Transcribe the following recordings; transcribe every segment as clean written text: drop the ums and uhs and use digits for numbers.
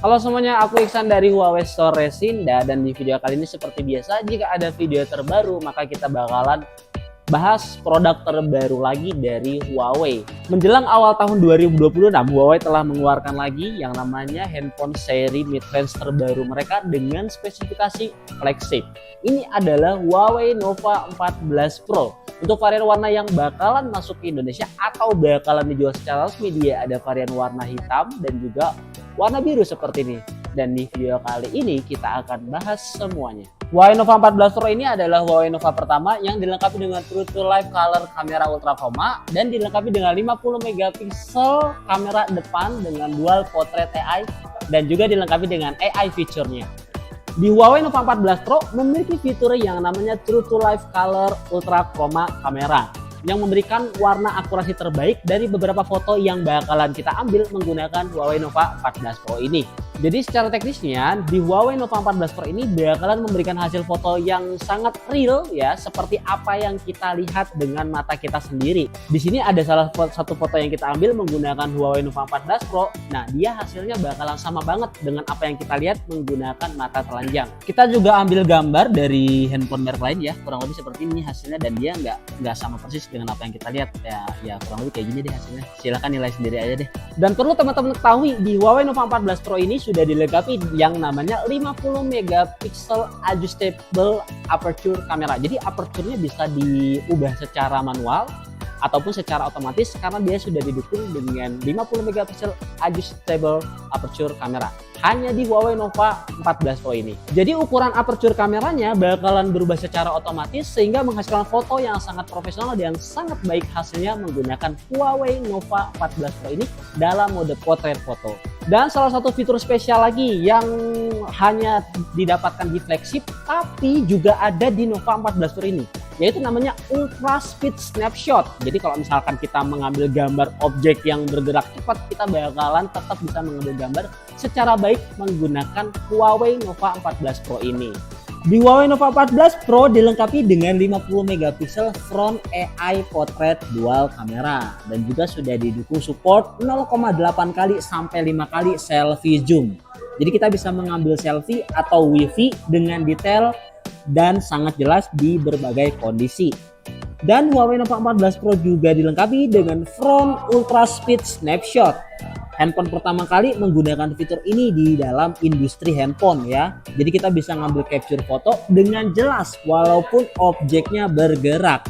Halo semuanya, aku Iksan dari Huawei Store Resinda dan di video kali ini seperti biasa jika ada video terbaru maka kita bakalan bahas produk terbaru lagi dari Huawei. Menjelang awal tahun 2026, Huawei telah mengeluarkan lagi yang namanya handphone seri mid-range terbaru mereka dengan spesifikasi flagship. Ini adalah Huawei Nova 14 Pro. Untuk varian warna yang bakalan masuk ke Indonesia atau bakalan dijual secara resmi, dia ada varian warna hitam dan juga warna biru seperti ini. Dan di video kali ini kita akan bahas semuanya. Huawei Nova 14 Pro ini adalah Huawei Nova pertama yang dilengkapi dengan True to Life Color kamera ultra chroma dan dilengkapi dengan 50 megapiksel kamera depan dengan dual portrait AI dan juga dilengkapi dengan AI fiturnya. Di Huawei Nova 14 Pro memiliki fitur yang namanya True to Life Color Ultra Chroma kamera yang memberikan warna akurasi terbaik dari beberapa foto yang bakalan kita ambil menggunakan Huawei Nova 14 Pro ini. Jadi secara teknisnya di Huawei Nova 14 Pro ini bakalan memberikan hasil foto yang sangat real ya, seperti apa yang kita lihat dengan mata kita sendiri. Di sini ada salah satu foto yang kita ambil menggunakan Huawei Nova 14 Pro. Nah, dia hasilnya bakalan sama banget dengan apa yang kita lihat menggunakan mata telanjang. Kita juga ambil gambar dari handphone merek lain ya, kurang lebih seperti ini hasilnya dan dia nggak sama persis dengan apa yang kita lihat ya kurang lebih kayak gini deh hasilnya. Silahkan nilai sendiri aja deh. Dan perlu teman-teman ketahui di Huawei Nova 14 Pro ini sudah dilengkapi yang namanya 50 megapiksel adjustable aperture kamera. Jadi aperture-nya bisa diubah secara manual ataupun secara otomatis karena dia sudah didukung dengan 50 megapiksel adjustable aperture kamera. Hanya di Huawei Nova 14 Pro ini. Jadi ukuran aperture kameranya bakalan berubah secara otomatis sehingga menghasilkan foto yang sangat profesional dan sangat baik hasilnya menggunakan Huawei Nova 14 Pro ini dalam mode portrait foto. Dan salah satu fitur spesial lagi yang hanya didapatkan di flagship tapi juga ada di Nova 14 Pro ini, yaitu namanya Ultra Speed Snapshot. Jadi kalau misalkan kita mengambil gambar objek yang bergerak cepat, kita bakalan tetap bisa mengambil gambar secara baik menggunakan Huawei Nova 14 Pro ini. Di Huawei Nova 14 Pro dilengkapi dengan 50 megapiksel front AI portrait dual kamera dan juga sudah didukung support 0,8 kali sampai 5 kali selfie zoom. Jadi kita bisa mengambil selfie atau wifi dengan detail dan sangat jelas di berbagai kondisi. Dan Huawei Nova 14 Pro juga dilengkapi dengan front ultra speed snapshot. Handphone pertama kali menggunakan fitur ini di dalam industri handphone ya. Jadi kita bisa ngambil capture foto dengan jelas walaupun objeknya bergerak.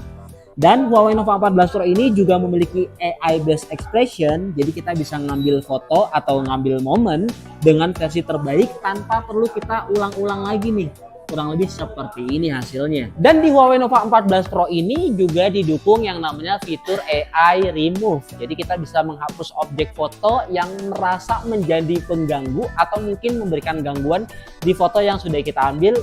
Dan Huawei Nova 14 Pro ini juga memiliki AI based expression. Jadi kita bisa ngambil foto atau ngambil momen dengan versi terbaik tanpa perlu kita ulang-ulang lagi nih. Kurang lebih seperti ini hasilnya. Dan di Huawei Nova 14 Pro ini juga didukung yang namanya fitur AI Remove. Jadi kita bisa menghapus objek foto yang merasa menjadi pengganggu atau mungkin memberikan gangguan di foto yang sudah kita ambil.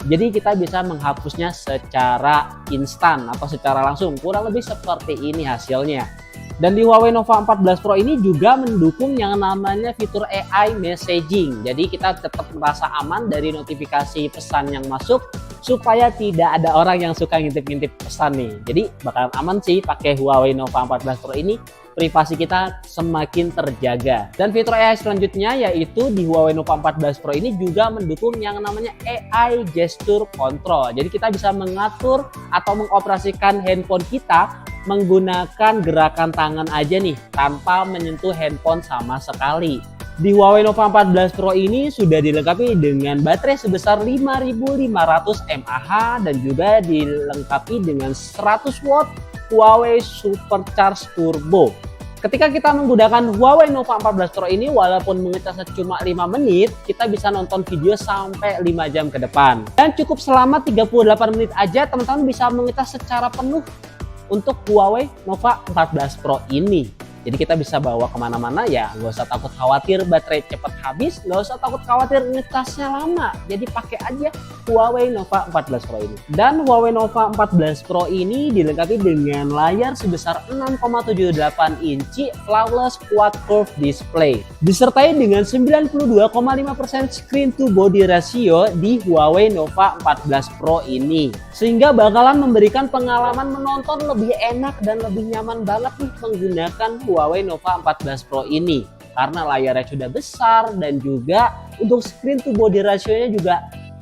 Jadi kita bisa menghapusnya secara instan atau secara langsung. Kurang lebih seperti ini hasilnya. Dan di Huawei Nova 14 Pro ini juga mendukung yang namanya fitur AI messaging. Jadi kita tetap merasa aman dari notifikasi pesan yang masuk supaya tidak ada orang yang suka ngintip-ngintip pesan nih. Jadi bakalan aman sih pakai Huawei Nova 14 Pro ini. Privasi kita semakin terjaga. Dan fitur AI selanjutnya yaitu di Huawei Nova 14 Pro ini juga mendukung yang namanya AI gesture control. Jadi kita bisa mengatur atau mengoperasikan handphone kita menggunakan gerakan tangan aja nih tanpa menyentuh handphone sama sekali. Di Huawei Nova 14 Pro ini sudah dilengkapi dengan baterai sebesar 5500 mAh dan juga dilengkapi dengan 100 watt Huawei Supercharge Turbo. Ketika kita menggunakan Huawei Nova 14 Pro ini walaupun mengecasnya cuma 5 menit, kita bisa nonton video sampai 5 jam ke depan. Dan cukup selama 38 menit aja teman-teman bisa mengecas secara penuh untuk Huawei Nova 14 Pro ini. Jadi kita bisa bawa kemana-mana ya, nggak usah takut khawatir baterai cepat habis, nggak usah takut khawatir ngecasnya lama. Jadi pakai aja Huawei Nova 14 Pro ini. Dan Huawei Nova 14 Pro ini dilengkapi dengan layar sebesar 6,78 inci flawless quad curve display. Disertai dengan 92,5% screen to body ratio di Huawei Nova 14 Pro ini. Sehingga bakalan memberikan pengalaman menonton lebih enak dan lebih nyaman banget nih menggunakan Huawei Nova 14 Pro ini. karena layarnya sudah besar dan juga untuk screen to body ratio-nya juga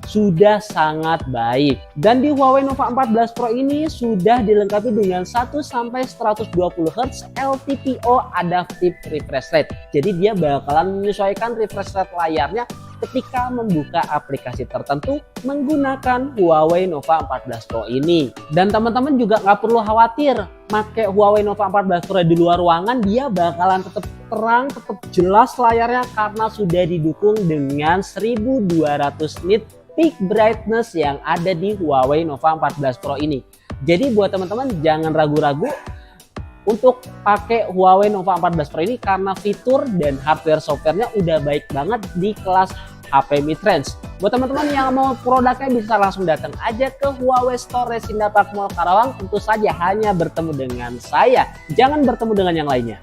sudah sangat baik. Dan di Huawei Nova 14 Pro ini sudah dilengkapi dengan 1-120 Hz LTPO Adaptive Refresh Rate. Jadi dia bakalan menyesuaikan refresh rate layarnya ketika membuka aplikasi tertentu menggunakan Huawei Nova 14 Pro ini. Dan teman-teman juga nggak perlu khawatir pakai Huawei Nova 14 Pro di luar ruangan, dia bakalan tetap terang, tetap jelas layarnya karena sudah didukung dengan 1200 nit peak brightness yang ada di Huawei Nova 14 Pro ini. Jadi buat teman-teman jangan ragu-ragu untuk pakai Huawei Nova 14 Pro ini karena fitur dan hardware softwarenya udah baik banget di kelas HP mid-range. Buat teman-teman yang mau produknya bisa langsung datang aja ke Huawei Store Resinda Park Mall Karawang. Tentu saja hanya bertemu dengan saya, jangan bertemu dengan yang lainnya.